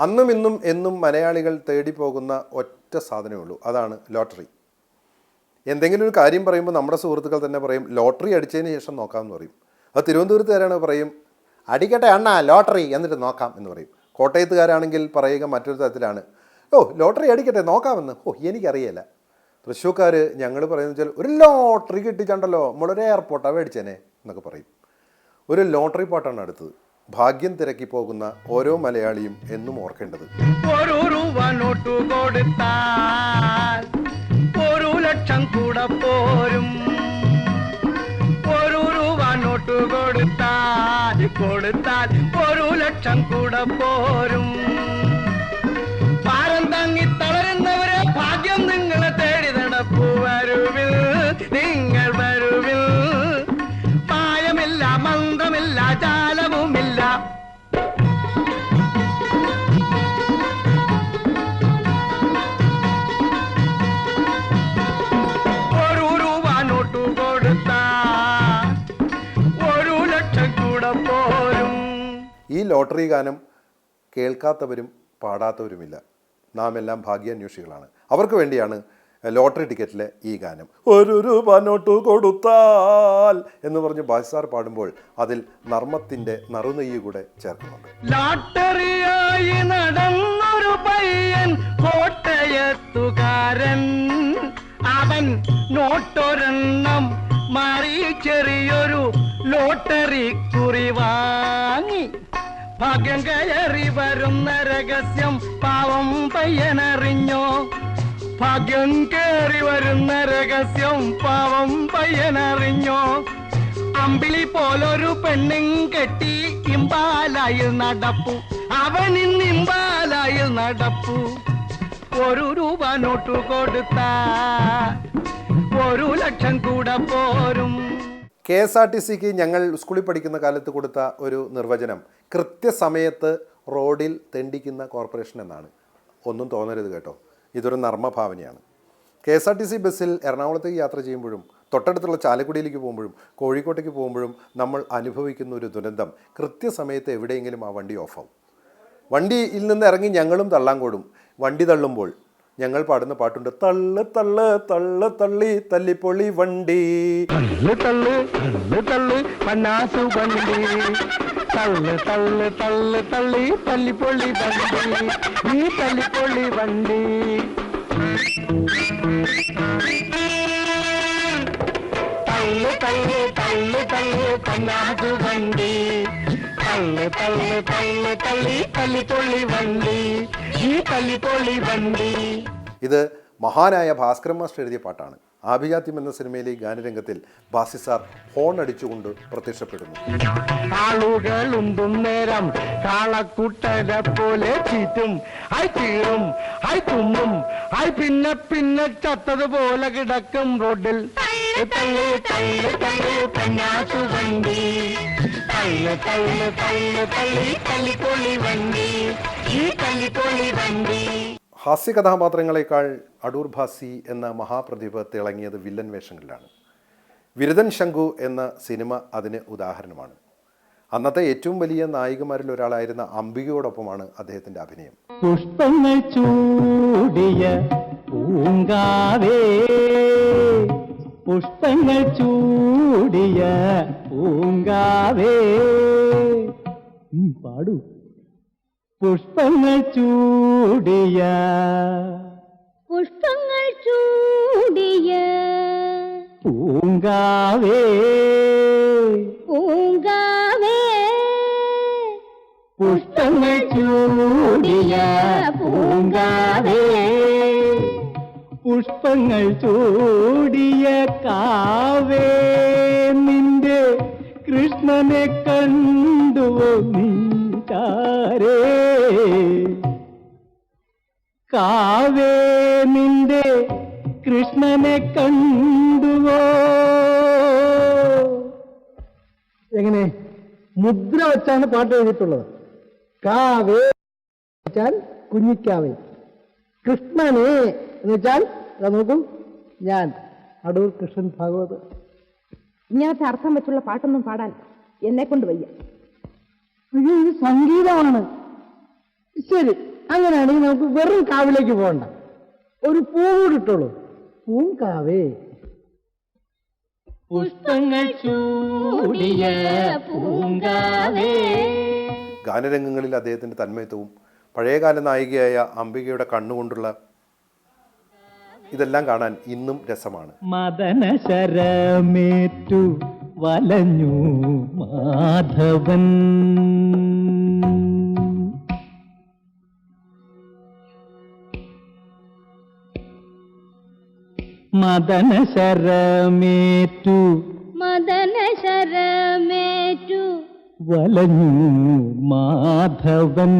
അന്നും ഇന്നും എന്നും മലയാളികൾ തേടി പോകുന്ന ഒറ്റ സാധനമേ ഉള്ളൂ, അതാണ് ലോട്ടറി. എന്തെങ്കിലും ഒരു കാര്യം പറയുമ്പോൾ നമ്മുടെ സുഹൃത്തുക്കൾ തന്നെ പറയും ലോട്ടറി അടിച്ചതിന് ശേഷം നോക്കാമെന്ന് പറയും. അത് തിരുവനന്തപുരത്തുകാരാണ് പറയും അടിക്കട്ടെ അണ്ണാ ലോട്ടറി എന്നിട്ട് നോക്കാം എന്ന് പറയും. കോട്ടയത്തുകാരാണെങ്കിൽ പറയുക മറ്റൊരു തരത്തിലാണ്, ഓ ലോട്ടറി അടിക്കട്ടെ നോക്കാമെന്ന്. ഓ എനിക്കറിയില്ല. തൃശ്ശൂർക്കാർ ഞങ്ങൾ പറയുന്നത് വെച്ചാൽ ഒരു ലോട്ടറി കിട്ടിച്ചണ്ടല്ലോ നമ്മളൊരു എയർപോർട്ടാണ് മേടിച്ചേനെ എന്നൊക്കെ പറയും. ഒരു ലോട്ടറി പാട്ടാണ് അടുത്തത്. ഭാഗ്യം തിരക്കി പോകുന്ന ഓരോ മലയാളിയും എന്നും ഓർക്കേണ്ടത്. ഒരു രൂപ നോട്ടു കൊടുത്താൽ 1 ലക്ഷം കൂടെ പോരും. 1 രൂപ നോട്ടു കൊടുത്താൽ 1 ലക്ഷം കൂടെ പോരും. ഭാരം തങ്ങി തളരുന്നവരെ ഭാഗ്യം നിങ്ങളെ തേടി നടപ്പു വരുവിൽ, നിങ്ങൾ വരുവിൽ. പായമില്ല, മന്ത്രമില്ല, ജാലവുമില്ല. ഈ ലോട്ടറി ഗാനം കേൾക്കാത്തവരും പാടാത്തവരുമില്ല. നാം എല്ലാം ഭാഗ്യാന്വേഷികളാണ്. അവർക്ക് വേണ്ടിയാണ് ലോട്ടറി ടിക്കറ്റിലെ ഈ ഗാനം. 1 രൂപ നോട്ട് കൊടുത്താൽ എന്ന് പറഞ്ഞ് ബാദ്സാർ പാടുമ്പോൾ അതിൽ നർമ്മത്തിൻ്റെ നറുനെയ്യ് കൂടെ ചേർക്കുന്നുണ്ട്. ലോട്ടറിയായി നടന്നൊരു പയ്യൻ കോട്ടയത്തുകാരൻ, അവൻ നോട്ടൊരെണ്ണം മാറി ചെറിയൊരു ലോട്ടറി കുറി വാങ്ങി. ഭാഗ്യം കയറി വരുന്ന രഹസ്യം പാവം പയ്യനറിഞ്ഞോ? ഭാഗ്യം കയറി വരുന്ന രഹസ്യം പാവം പയ്യനറിഞ്ഞോ? അമ്പിളി പോലൊരു പെണ്ണും കെട്ടി ഇമ്പാലായിൽ നടപ്പു, അവനിന്ന് ഇമ്പാലായിൽ നടപ്പു. 1 രൂപ നോട്ടു കൊടുത്താ 1 ലക്ഷം കൂടെ പോരും. KSRTCക്ക് ഞങ്ങൾ സ്കൂളിൽ പഠിക്കുന്ന കാലത്ത് കൊടുത്ത ഒരു നിർവചനം കൃത്യസമയത്ത് റോഡിൽ തെണ്ടിക്കുന്ന കോർപ്പറേഷൻ എന്നാണ്. ഒന്നും തോന്നരുത് കേട്ടോ, ഇതൊരു നർമ്മഭാവനയാണ്. KSRTC ബസ്സിൽ എറണാകുളത്തേക്ക് യാത്ര ചെയ്യുമ്പോഴും തൊട്ടടുത്തുള്ള ചാലക്കുടിയിലേക്ക് പോകുമ്പോഴും കോഴിക്കോട്ടേക്ക് പോകുമ്പോഴും നമ്മൾ അനുഭവിക്കുന്ന ഒരു ദുരന്തം, കൃത്യസമയത്ത് എവിടെയെങ്കിലും ആ വണ്ടി ഓഫാവും. വണ്ടിയിൽ നിന്ന് ഇറങ്ങി ഞങ്ങളും തള്ളാൻ കൂടും. വണ്ടി തള്ളുമ്പോൾ ഞങ്ങൾ പാടുന്ന പാട്ടുണ്ട്, തള്ളു തള്ളു തള്ളു തള്ളി തല്ലിപ്പൊളി വണ്ടി, തള്ളു തള്ളു തള്ളു തള്ളു പന്നാസു വണ്ടി, തള്ളു തള്ളു തള്ളു തള്ളി തല്ലിപ്പൊളി വണ്ടി, ഈ തല്ലിപ്പൊളി വണ്ടി. തള്ളു തള്ളു തള്ളു തള്ളു പന്നാസു വണ്ടി, തള്ളു തള്ളു തള്ളു തള്ളി തല്ലിപ്പൊളി വണ്ടി, ഈ തല്ലിപ്പൊളി വണ്ടി. ഇത് മഹാനായ ഭാസ്കരൻ മാസ്റ്റർ എഴുതിയ പാട്ടാണ്. ആഭിജാത്യം എന്ന സിനിമയിലെ ഗാനരംഗത്തിൽ ബാസി സാർ ഹോൺ അടിച്ചുകൊണ്ട് പ്രത്യക്ഷപ്പെടുന്നു. ആളുകളുണ്ടും നേരം കാളക്കുട്ടനെ പോലെ ചീറ്റും, ആയി തീറും, ആയി തുമ്മും, ആയി പിന്നെ പിന്നെ ചത്തതുപോലെ കിടക്കും റോഡിൽ. തള്ളു തള്ളു തള്ളു പന്നാസു വണ്ടി, തള്ളു തള്ളു തള്ളു തള്ളി തല്ലിപ്പൊളി വണ്ടി, ഈ തല്ലിപ്പൊളി വണ്ടി. ഹാസ്യ കഥാപാത്രങ്ങളെക്കാൾ അടൂർ ഭാസി എന്ന മഹാപ്രതിഭ തിളങ്ങിയത് വില്ലൻ വേഷങ്ങളിലാണ്. വിരുദൻ ശങ്കു എന്ന സിനിമ അതിന് ഉദാഹരണമാണ്. അന്നത്തെ ഏറ്റവും വലിയ നായികമാരിൽ ഒരാളായിരുന്ന അംബികയോടൊപ്പമാണ് അദ്ദേഹത്തിൻ്റെ അഭിനയം. പുഷ്പങ്ങൾ ചൂടിയ പൂങ്കാവേ, പുഷ്പങ്ങൾ ചൂടിയ പൂങ്കാവേ, പാടൂ. പുഷ്പങ്ങൾ ചൂടിയ പുഷ്പങ്ങൾ ചൂടിയ പൂങ്കാവേ, പൂങ്കാവേ, പുഷ്പങ്ങൾ ചൂടിയ പൂങ്കാവേ, പുഷ്പങ്ങൾ ചൂടിയ കാവേ, നിന്റെ കൃഷ്ണനെ കണ്ടുവോ നീ ചാരേ? കാവേ, നിന്റെ കൃഷ്ണനെ കണ്ടുവോ? എങ്ങനെ മുദ്ര വെച്ചാണ് പാട്ട് എഴുതിയിട്ടുള്ളത്. കാവേ വെച്ചാൽ കുഞ്ഞിക്കാവേ, കൃഷ്ണനെ എന്ന് വെച്ചാൽ നോക്കൂ, ഞാൻ അടൂർ കൃഷ്ണൻ ഭാഗവത്. ഇങ്ങനത്തെ അർത്ഥം വെച്ചുള്ള പാട്ടൊന്നും പാടാൻ എന്നെ കൊണ്ട് വയ്യ. ഇത് സംഗീതമാണ്, ശരി, അങ്ങനെയാണെങ്കിൽ നമുക്ക് വെറും കാവിലേക്ക് പോകണ്ട, ഒരു പൂ കൂടി ഇട്ടോളൂ. പൂങ്കാവേ. പുഷ്പങ്ങൾ ചൂടിയ പൂങ്കാവേ. ഗാനരംഗങ്ങളിൽ അദ്ദേഹത്തിൻ്റെ തന്മയത്വവും പഴയകാല നായികയായ അംബികയുടെ കണ്ണുകൊണ്ടുള്ള ഇതെല്ലാം കാണാൻ ഇന്നും രസമാണ്. മദന ശരമേറ്റു വലഞ്ഞു മാധവൻ. മദന ശരമേറ്റു വലഞ്ഞു മാധവൻ.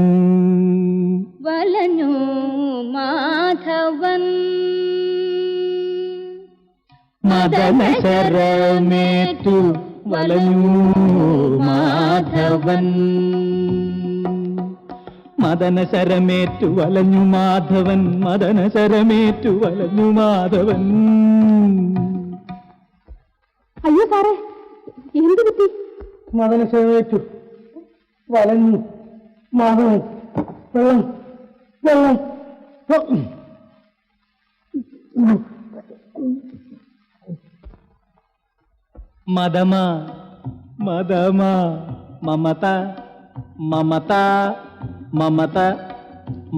മദന ശരമേറ്റു വലഞ്ഞു മാധവൻ. മദന ശരമേറ്റു വലഞ്ഞു മാധവൻ. മദന ശരമേറ്റു വലഞ്ഞു മാധവൻ. അയ്യോ സാറേ, എന്ത് പറ്റി? മദനശരമേറ്റു വലഞ്ഞു മാധവൻ. വെള്ളം വെള്ളം. മദമ മദമ മമത മമത മമത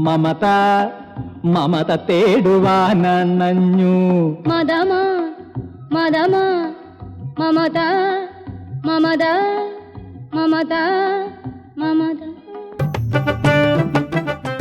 മമത മമത തേടുവാനണഞ്ഞു. മദമ മദമ മമത മമത മമത മമത